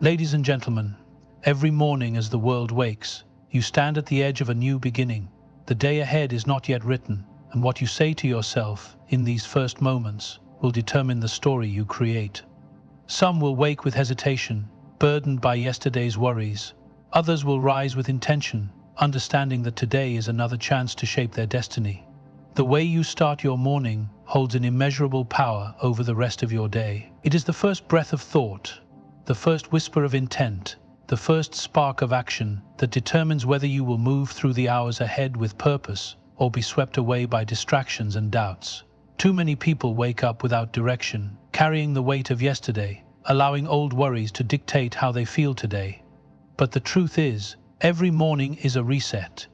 Ladies and gentlemen, every morning as the world wakes, you stand at the edge of a new beginning. The day ahead is not yet written, and what you say to yourself in these first moments will determine the story you create. Some will wake with hesitation, burdened by yesterday's worries. Others will rise with intention, understanding that today is another chance to shape their destiny. The way you start your morning holds an immeasurable power over the rest of your day. It is the first breath of thought, the first whisper of intent, the first spark of action that determines whether you will move through the hours ahead with purpose or be swept away by distractions and doubts. Too many people wake up without direction, carrying the weight of yesterday, allowing old worries to dictate how they feel today. But the truth is, every morning is a reset,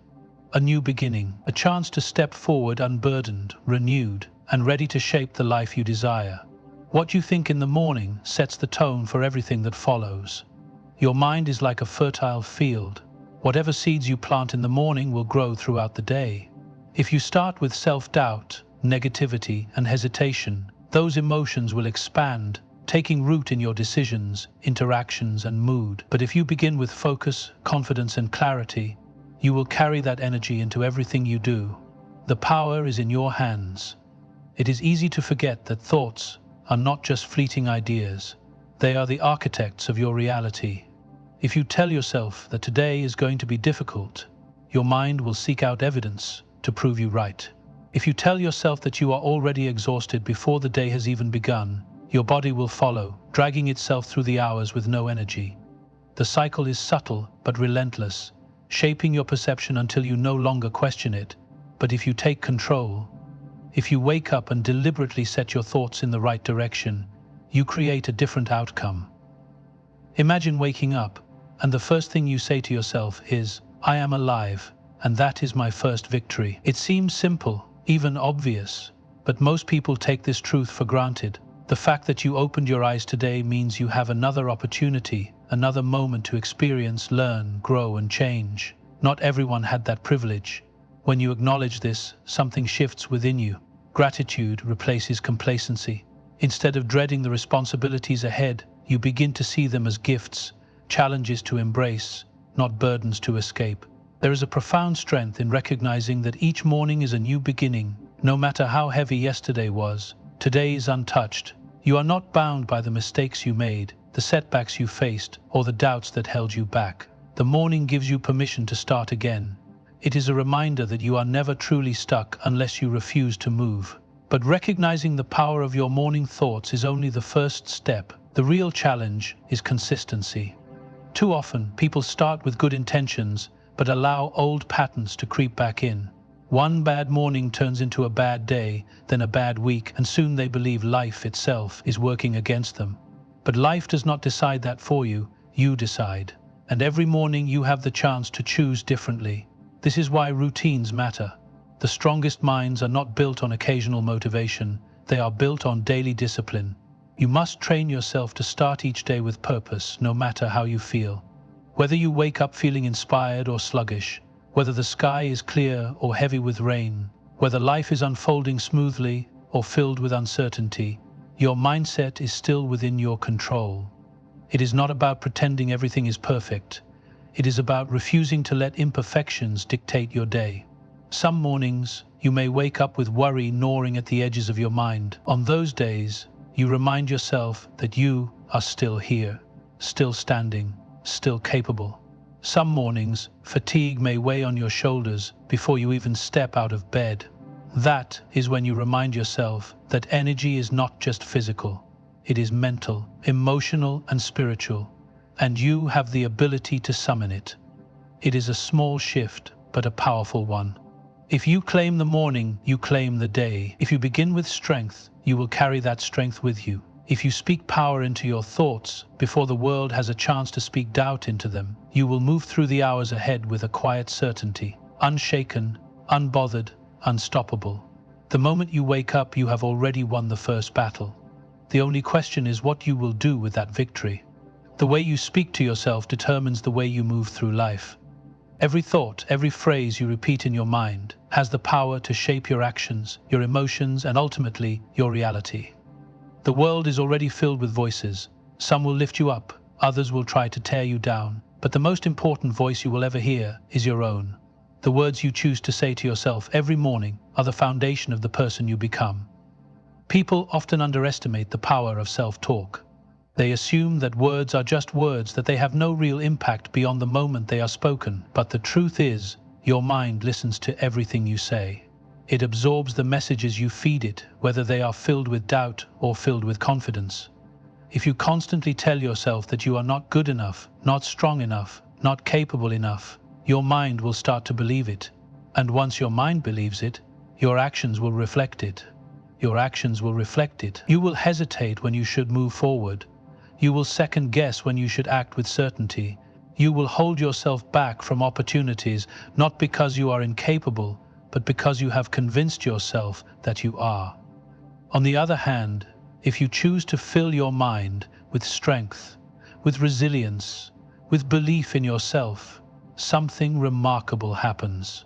a new beginning, a chance to step forward unburdened, renewed, and ready to shape the life you desire. What you think in the morning sets the tone for everything that follows. Your mind is like a fertile field. Whatever seeds you plant in the morning will grow throughout the day. If you start with self-doubt, negativity, and hesitation, those emotions will expand, taking root in your decisions, interactions, and mood. But if you begin with focus, confidence, and clarity, you will carry that energy into everything you do. The power is in your hands. It is easy to forget that thoughts are not just fleeting ideas. They are the architects of your reality. If you tell yourself that today is going to be difficult, your mind will seek out evidence to prove you right. If you tell yourself that you are already exhausted before the day has even begun, your body will follow, dragging itself through the hours with no energy. The cycle is subtle but relentless, shaping your perception until you no longer question it. But if you take control, if you wake up and deliberately set your thoughts in the right direction, you create a different outcome. Imagine waking up, and the first thing you say to yourself is, "I am alive, and that is my first victory." It seems simple, even obvious, but most people take this truth for granted. The fact that you opened your eyes today means you have another opportunity, another moment to experience, learn, grow, and change. Not everyone had that privilege. When you acknowledge this, something shifts within you. Gratitude replaces complacency. Instead of dreading the responsibilities ahead, you begin to see them as gifts, challenges to embrace, not burdens to escape. There is a profound strength in recognizing that each morning is a new beginning. No matter how heavy yesterday was, today is untouched. You are not bound by the mistakes you made, the setbacks you faced, or the doubts that held you back. The morning gives you permission to start again. It is a reminder that you are never truly stuck unless you refuse to move. But recognizing the power of your morning thoughts is only the first step. The real challenge is consistency. Too often, people start with good intentions, but allow old patterns to creep back in. One bad morning turns into a bad day, then a bad week, and soon they believe life itself is working against them. But life does not decide that for you, you decide. And every morning you have the chance to choose differently. This is why routines matter. The strongest minds are not built on occasional motivation, they are built on daily discipline. You must train yourself to start each day with purpose, no matter how you feel. Whether you wake up feeling inspired or sluggish, whether the sky is clear or heavy with rain, whether life is unfolding smoothly or filled with uncertainty, your mindset is still within your control. It is not about pretending everything is perfect. It is about refusing to let imperfections dictate your day. Some mornings, you may wake up with worry gnawing at the edges of your mind. On those days, you remind yourself that you are still here, still standing, still capable. Some mornings, fatigue may weigh on your shoulders before you even step out of bed. That is when you remind yourself that energy is not just physical. It is mental, emotional, and spiritual. And you have the ability to summon it. It is a small shift, but a powerful one. If you claim the morning, you claim the day. If you begin with strength, you will carry that strength with you. If you speak power into your thoughts before the world has a chance to speak doubt into them, you will move through the hours ahead with a quiet certainty, unshaken, unbothered, unstoppable. The moment you wake up, you have already won the first battle. The only question is what you will do with that victory. The way you speak to yourself determines the way you move through life. Every thought, every phrase you repeat in your mind has the power to shape your actions, your emotions, and ultimately, your reality. The world is already filled with voices. Some will lift you up, Others will try to tear you down, but the most important voice you will ever hear is your own. The words you choose to say to yourself every morning are the foundation of the person you become. People often underestimate the power of self-talk. They assume that words are just words, that they have no real impact beyond the moment they are spoken. But the truth is, your mind listens to everything you say. It absorbs the messages you feed it, whether they are filled with doubt or filled with confidence. If you constantly tell yourself that you are not good enough, not strong enough, not capable enough, your mind will start to believe it. And once your mind believes it, your actions will reflect it. Your actions will reflect it. You will hesitate when you should move forward. You will second guess when you should act with certainty. You will hold yourself back from opportunities, not because you are incapable, but because you have convinced yourself that you are. On the other hand, if you choose to fill your mind with strength, with resilience, with belief in yourself, something remarkable happens.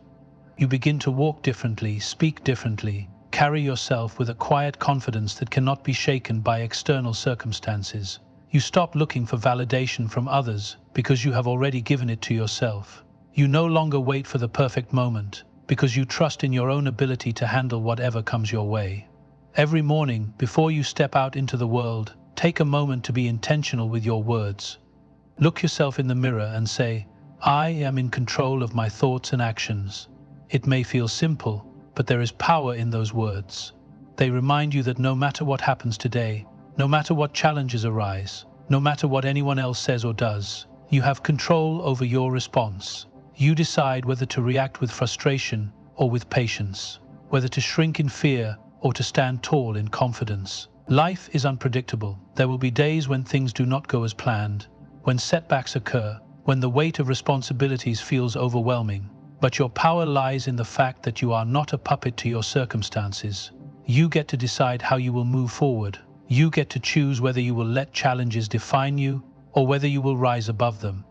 You begin to walk differently, speak differently, carry yourself with a quiet confidence that cannot be shaken by external circumstances. You stop looking for validation from others because you have already given it to yourself. You no longer wait for the perfect moment because you trust in your own ability to handle whatever comes your way. Every morning, before you step out into the world, take a moment to be intentional with your words. Look yourself in the mirror and say, "I am in control of my thoughts and actions." It may feel simple, but there is power in those words. They remind you that no matter what happens today, no matter what challenges arise, no matter what anyone else says or does, you have control over your response. You decide whether to react with frustration or with patience, whether to shrink in fear or to stand tall in confidence. Life is unpredictable. There will be days when things do not go as planned, when setbacks occur, when the weight of responsibilities feels overwhelming. But your power lies in the fact that you are not a puppet to your circumstances. You get to decide how you will move forward. You get to choose whether you will let challenges define you or whether you will rise above them.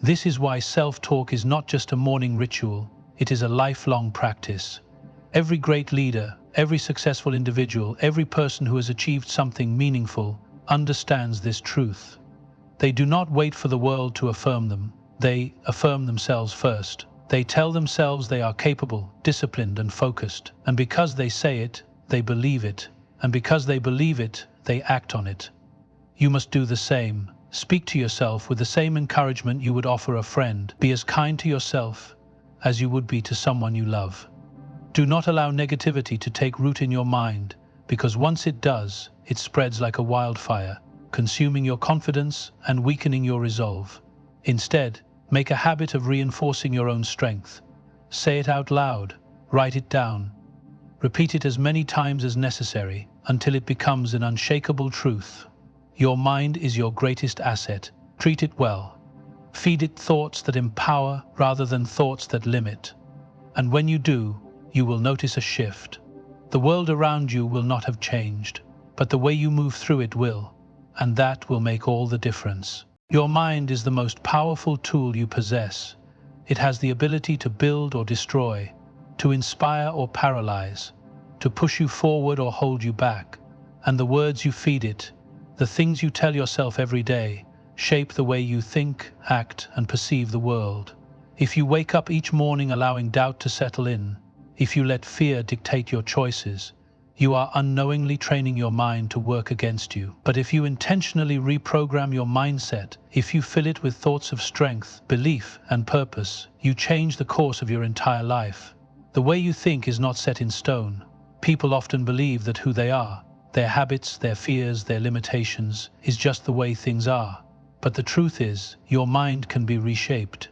This is why self-talk is not just a morning ritual, it is a lifelong practice. Every great leader, every successful individual, every person who has achieved something meaningful understands this truth. They do not wait for the world to affirm them. They affirm themselves first. They tell themselves they are capable, disciplined, and focused. And because they say it, they believe it. And because they believe it, they act on it. You must do the same. Speak to yourself with the same encouragement you would offer a friend. Be as kind to yourself as you would be to someone you love. Do not allow negativity to take root in your mind, because once it does, it spreads like a wildfire, consuming your confidence and weakening your resolve. Instead, make a habit of reinforcing your own strength. Say it out loud, write it down. Repeat it as many times as necessary until it becomes an unshakable truth. Your mind is your greatest asset. Treat it well. Feed it thoughts that empower rather than thoughts that limit. And when you do, you will notice a shift. The world around you will not have changed, but the way you move through it will, and that will make all the difference. Your mind is the most powerful tool you possess. It has the ability to build or destroy, to inspire or paralyze, to push you forward or hold you back. And the words you feed it, the things you tell yourself every day, shape the way you think, act, and perceive the world. If you wake up each morning allowing doubt to settle in, if you let fear dictate your choices, you are unknowingly training your mind to work against you. But if you intentionally reprogram your mindset, if you fill it with thoughts of strength, belief, and purpose, you change the course of your entire life. The way you think is not set in stone. People often believe that who they are, their habits, their fears, their limitations, is just the way things are. But the truth is, your mind can be reshaped.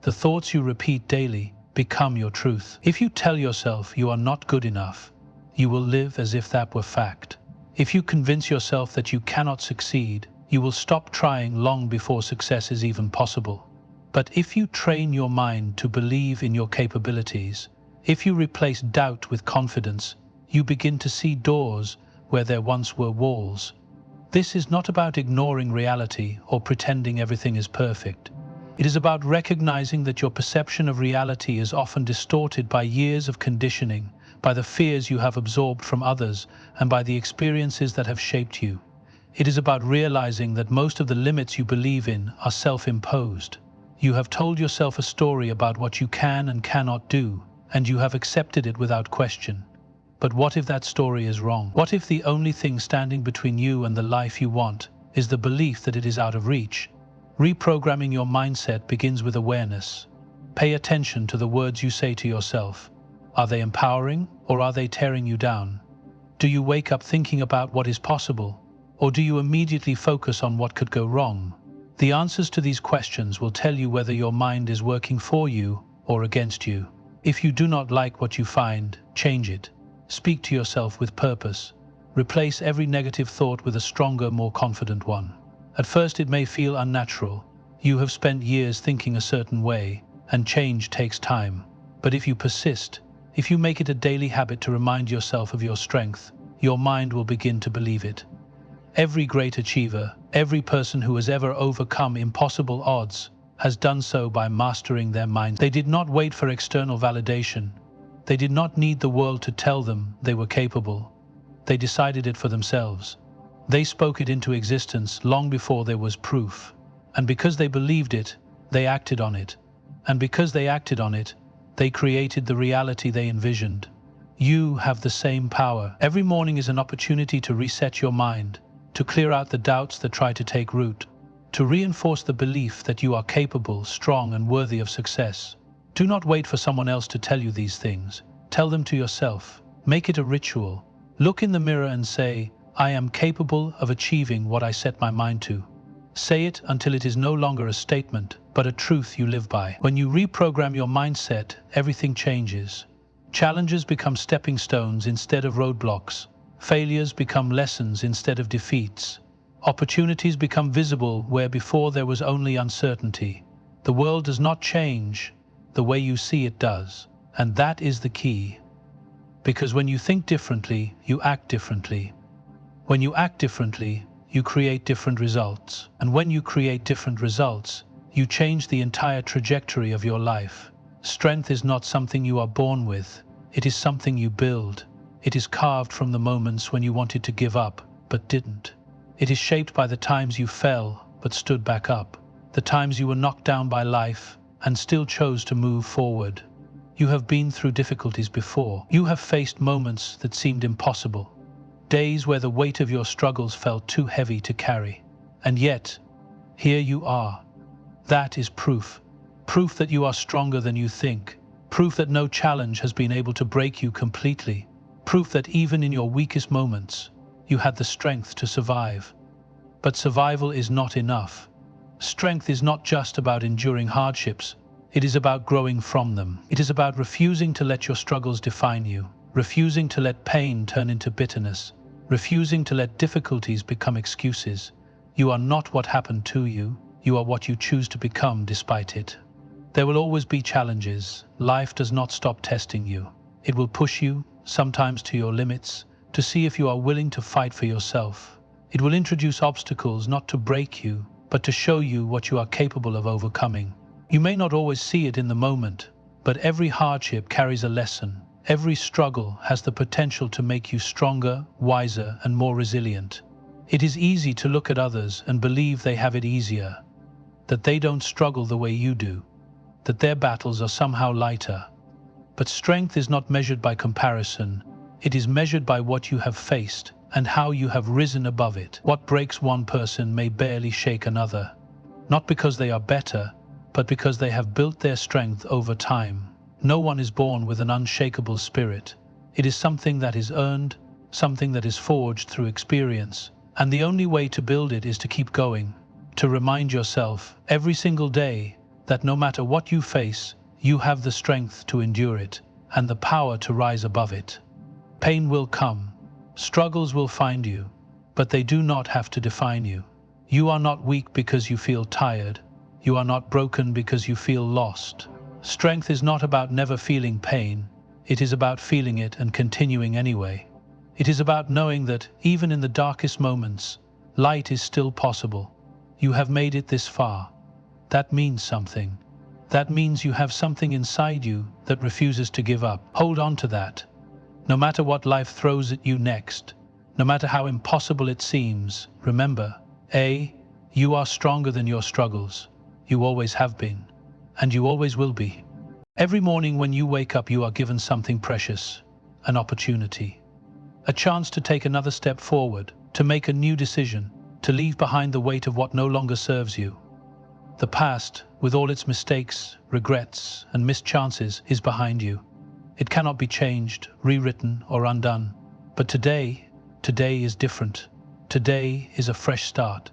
The thoughts you repeat daily become your truth. If you tell yourself you are not good enough, you will live as if that were fact. If you convince yourself that you cannot succeed, you will stop trying long before success is even possible. But if you train your mind to believe in your capabilities, if you replace doubt with confidence, you begin to see doors where there once were walls. This is not about ignoring reality or pretending everything is perfect. It is about recognizing that your perception of reality is often distorted by years of conditioning, by the fears you have absorbed from others, and by the experiences that have shaped you. It is about realizing that most of the limits you believe in are self-imposed. You have told yourself a story about what you can and cannot do, and you have accepted it without question. But what if that story is wrong? What if the only thing standing between you and the life you want is the belief that it is out of reach? Reprogramming your mindset begins with awareness. Pay attention to the words you say to yourself. Are they empowering, or are they tearing you down? Do you wake up thinking about what is possible, or do you immediately focus on what could go wrong? The answers to these questions will tell you whether your mind is working for you or against you. If you do not like what you find, change it. Speak to yourself with purpose. Replace every negative thought with a stronger, more confident one. At first it may feel unnatural. You have spent years thinking a certain way, and change takes time. But if you persist, if you make it a daily habit to remind yourself of your strength, your mind will begin to believe it. Every great achiever, every person who has ever overcome impossible odds, has done so by mastering their mind. They did not wait for external validation. They did not need the world to tell them they were capable. They decided it for themselves. They spoke it into existence long before there was proof. And because they believed it, they acted on it. And because they acted on it, they created the reality they envisioned. You have the same power. Every morning is an opportunity to reset your mind, to clear out the doubts that try to take root, to reinforce the belief that you are capable, strong, and worthy of success. Do not wait for someone else to tell you these things. Tell them to yourself. Make it a ritual. Look in the mirror and say, I am capable of achieving what I set my mind to. Say it until it is no longer a statement, but a truth you live by. When you reprogram your mindset, everything changes. Challenges become stepping stones instead of roadblocks. Failures become lessons instead of defeats. Opportunities become visible where before there was only uncertainty. The world does not change, the way you see it does. And that is the key. Because when you think differently, you act differently. When you act differently, you create different results. And when you create different results, you change the entire trajectory of your life. Strength is not something you are born with. It is something you build. It is carved from the moments when you wanted to give up, but didn't. It is shaped by the times you fell, but stood back up. The times you were knocked down by life, and still chose to move forward. You have been through difficulties before. You have faced moments that seemed impossible. Days where the weight of your struggles felt too heavy to carry. And yet, here you are. That is proof. Proof that you are stronger than you think. Proof that no challenge has been able to break you completely. Proof that even in your weakest moments, you had the strength to survive. But survival is not enough. Strength is not just about enduring hardships. It is about growing from them. It is about refusing to let your struggles define you. Refusing to let pain turn into bitterness. Refusing to let difficulties become excuses. You are not what happened to you. You are what you choose to become despite it. There will always be challenges. Life does not stop testing you. It will push you, sometimes to your limits, to see if you are willing to fight for yourself. It will introduce obstacles not to break you, but to show you what you are capable of overcoming. You may not always see it in the moment, but every hardship carries a lesson. Every struggle has the potential to make you stronger, wiser, and more resilient. It is easy to look at others and believe they have it easier, that they don't struggle the way you do, that their battles are somehow lighter. But strength is not measured by comparison. It is measured by what you have faced and how you have risen above it. What breaks one person may barely shake another, not because they are better, but because they have built their strength over time. No one is born with an unshakable spirit. It is something that is earned, something that is forged through experience. And the only way to build it is to keep going, to remind yourself every single day that no matter what you face, you have the strength to endure it and the power to rise above it. Pain will come, struggles will find you, but they do not have to define you. You are not weak because you feel tired. You are not broken because you feel lost. Strength is not about never feeling pain. It is about feeling it and continuing anyway. It is about knowing that, even in the darkest moments, light is still possible. You have made it this far. That means something. That means you have something inside you that refuses to give up. Hold on to that. No matter what life throws at you next, No matter how impossible it seems, remember, A, you are stronger than your struggles. You always have been, and you always will be. Every morning when you wake up, you are given something precious, an opportunity, a chance to take another step forward, to make a new decision, to leave behind the weight of what no longer serves you. The past, with all its mistakes, regrets, and missed chances, is behind you. It cannot be changed, rewritten, or undone. But today is different. Today is a fresh start.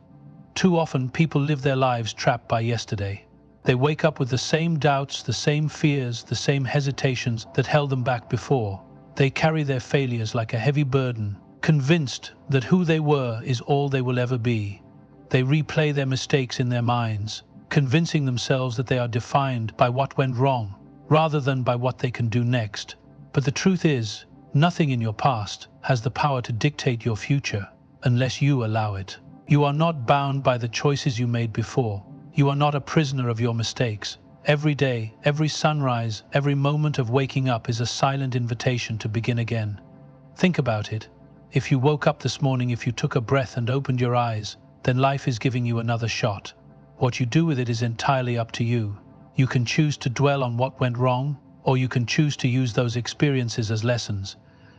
Too often, people live their lives trapped by yesterday. They wake up with the same doubts, the same fears, the same hesitations that held them back before. They carry their failures like a heavy burden, convinced that who they were is all they will ever be. They replay their mistakes in their minds, convincing themselves that they are defined by what went wrong, rather than by what they can do next. But the truth is, nothing in your past has the power to dictate your future unless you allow it. You are not bound by the choices you made before. You are not a prisoner of your mistakes. Every day, every sunrise, every moment of waking up is a silent invitation to begin again. Think about it. If you woke up this morning, if you took a breath and opened your eyes, then life is giving you another shot. What you do with it is entirely up to you. You can choose to dwell on what went wrong, or you can choose to use those experiences as lessons.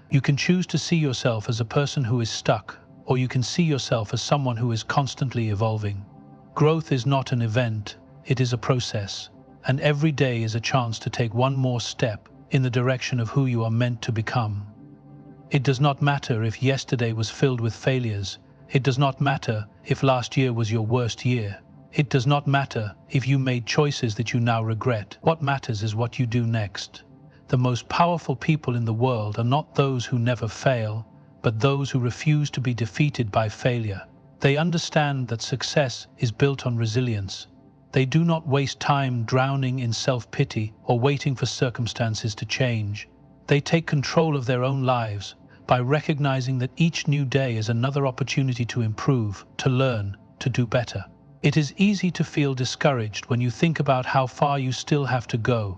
You can choose to see yourself as a person who is stuck, or you can see yourself as someone who is constantly evolving. Growth is not an event, it is a process, and every day is a chance to take one more step in the direction of who you are meant to become. It does not matter if yesterday was filled with failures. It does not matter if last year was your worst year. It does not matter if you made choices that you now regret. What matters is what you do next. The most powerful people in the world are not those who never fail, but those who refuse to be defeated by failure. They understand that success is built on resilience. They do not waste time drowning in self-pity or waiting for circumstances to change. They take control of their own lives by recognizing that each new day is another opportunity to improve, to learn, to do better. It is easy to feel discouraged when you think about how far you still have to go.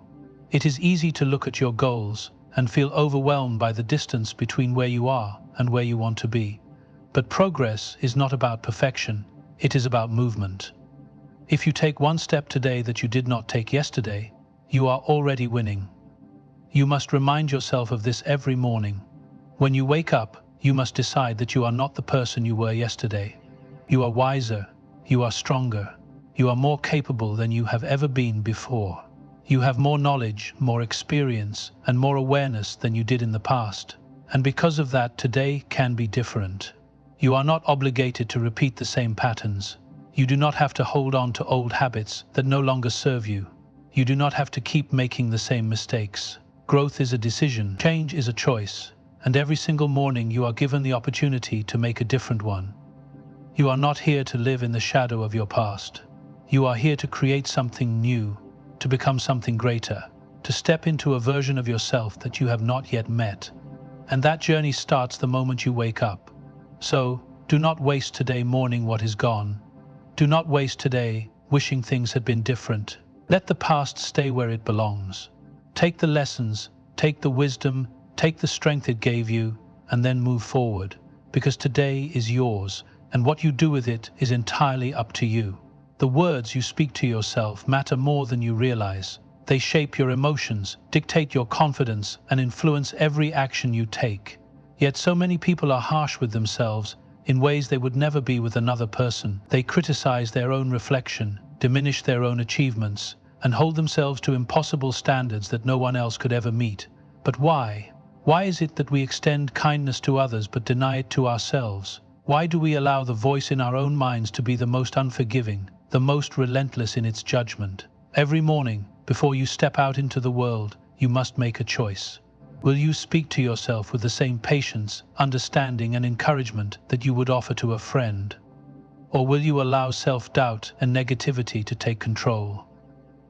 It is easy to look at your goals and feel overwhelmed by the distance between where you are and where you want to be. But progress is not about perfection, it is about movement. If you take one step today that you did not take yesterday, you are already winning. You must remind yourself of this every morning. When you wake up, you must decide that you are not the person you were yesterday. You are wiser, you are stronger, you are more capable than you have ever been before. You have more knowledge, more experience, and more awareness than you did in the past. And because of that, today can be different. You are not obligated to repeat the same patterns. You do not have to hold on to old habits that no longer serve you. You do not have to keep making the same mistakes. Growth is a decision, change is a choice, and every single morning you are given the opportunity to make a different one. You are not here to live in the shadow of your past. You are here to create something new, to become something greater, to step into a version of yourself that you have not yet met. And that journey starts the moment you wake up. So, do not waste today mourning what is gone. Do not waste today wishing things had been different. Let the past stay where it belongs. Take the lessons, take the wisdom, take the strength it gave you, and then move forward. Because today is yours, and what you do with it is entirely up to you. The words you speak to yourself matter more than you realize. They shape your emotions, dictate your confidence, and influence every action you take. Yet so many people are harsh with themselves in ways they would never be with another person. They criticize their own reflection, diminish their own achievements, and hold themselves to impossible standards that no one else could ever meet. But why? Why is it that we extend kindness to others but deny it to ourselves? Why do we allow the voice in our own minds to be the most unforgiving, the most relentless in its judgment? Every morning, before you step out into the world, you must make a choice. Will you speak to yourself with the same patience, understanding, and encouragement that you would offer to a friend? Or will you allow self-doubt and negativity to take control?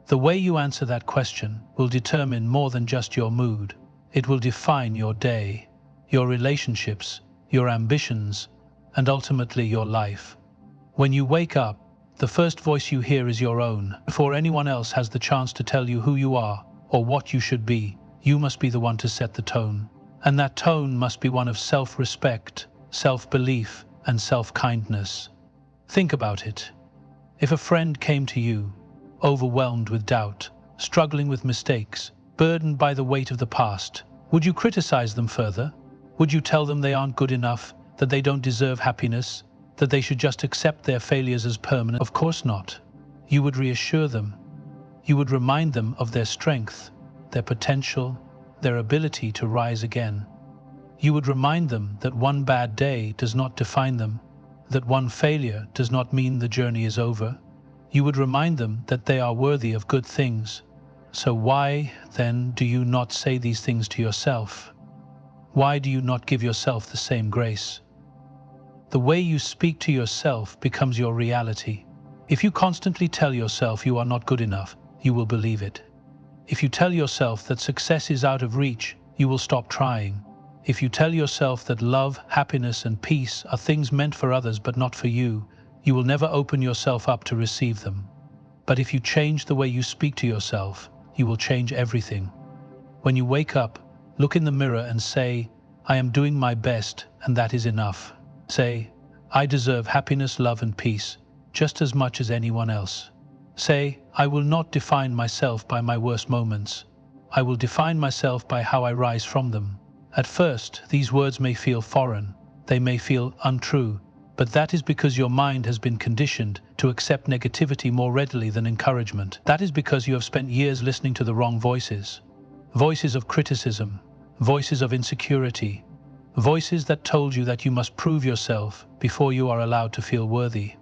The way you answer that question will determine more than just your mood. It will define your day, your relationships, your ambitions, and ultimately your life. When you wake up, the first voice you hear is your own. Before anyone else has the chance to tell you who you are or what you should be, you must be the one to set the tone. And that tone must be one of self-respect, self-belief, and self-kindness. Think about it. If a friend came to you, overwhelmed with doubt, struggling with mistakes, burdened by the weight of the past, would you criticize them further? Would you tell them they aren't good enough, that they don't deserve happiness, that they should just accept their failures as permanent? Of course not. You would reassure them. You would remind them of their strength, their potential, their ability to rise again. You would remind them that one bad day does not define them, that one failure does not mean the journey is over. You would remind them that they are worthy of good things. So why, then, do you not say these things to yourself? Why do you not give yourself the same grace? The way you speak to yourself becomes your reality. If you constantly tell yourself you are not good enough, you will believe it. If you tell yourself that success is out of reach, you will stop trying. If you tell yourself that love, happiness, and peace are things meant for others but not for you, you will never open yourself up to receive them. But if you change the way you speak to yourself, you will change everything. When you wake up, look in the mirror and say, "I am doing my best, and that is enough." Say, "I deserve happiness, love, and peace, just as much as anyone else." Say, "I will not define myself by my worst moments. I will define myself by how I rise from them." At first, these words may feel foreign, they may feel untrue, but that is because your mind has been conditioned to accept negativity more readily than encouragement. That is because you have spent years listening to the wrong voices. Voices of criticism, voices of insecurity, voices that told you that you must prove yourself before you are allowed to feel worthy.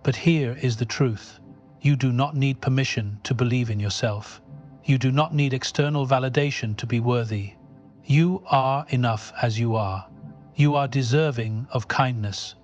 But here is the truth. You do not need permission to believe in yourself. You do not need external validation to be worthy. You are enough as you are. You are deserving of kindness,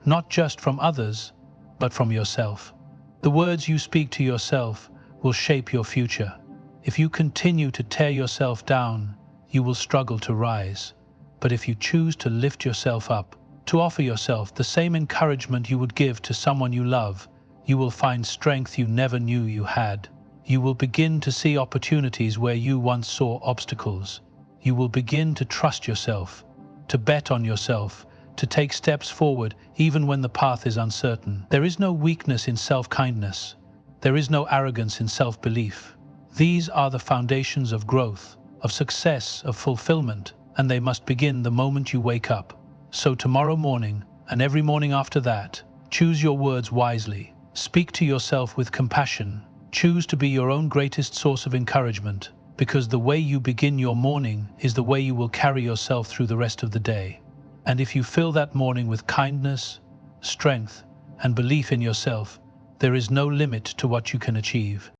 not just from others, but from yourself. The words you speak to yourself will shape your future. If you continue to tear yourself down, you will struggle to rise. But if you choose to lift yourself up, to offer yourself the same encouragement you would give to someone you love, you will find strength you never knew you had. You will begin to see opportunities where you once saw obstacles. You will begin to trust yourself, to bet on yourself, to take steps forward even when the path is uncertain. There is no weakness in self-kindness. There is no arrogance in self-belief. These are the foundations of growth, of success, of fulfillment, and they must begin the moment you wake up. So tomorrow morning, and every morning after that, choose your words wisely. Speak to yourself with compassion. Choose to be your own greatest source of encouragement, because the way you begin your morning is the way you will carry yourself through the rest of the day. And if you fill that morning with kindness, strength, and belief in yourself, there is no limit to what you can achieve.